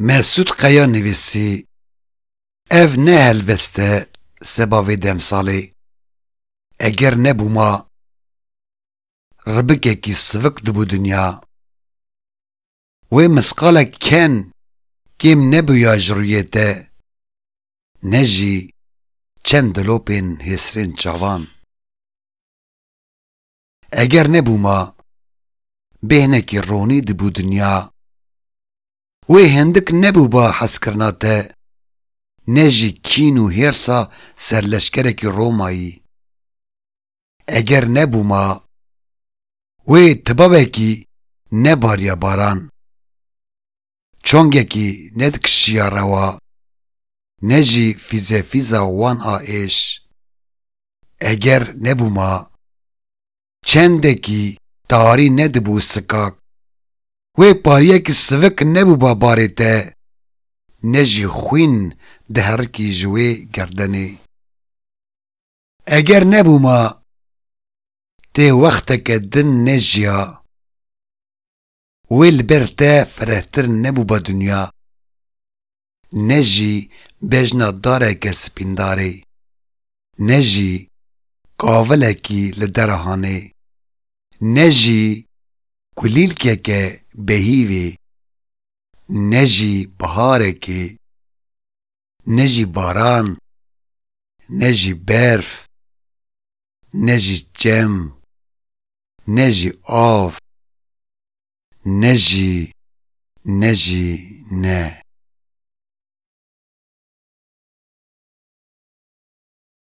Mesut Kaya nivîsî ev ne helbeste sebavê demsalê eger nebûma ribikekî sivik dibû dinya wê misqalek ken kêm nebûya ji rûyê te ne jî çend dilopên hêsirên çavan eger nebûma bêhnekî ronî dibû dinya wê hindik nebûba hezkirina te ne jî kîn û hêrsa serleşkerekî Romayî eger nebûma wê tibabekî nebariya baran çongekî nedikişiya rewa ne jî fîzefîza wan a êş eger nebûma çendekî tarî nedibû sikak wê pariyekî sivik nebûba barê te ne jî xwîn diherikî ji wê gerdenê eger nebûma tê wexteke din nejiya wê li ber te firehtir nebûba dinya ne jî bejna dareke spîndarê ne jî qavilekî li derahanê ne jî kulîlkeke behîvê ne jî biharekê ne jî baran ne jî berf ne jî cem ne jî av ne jî ne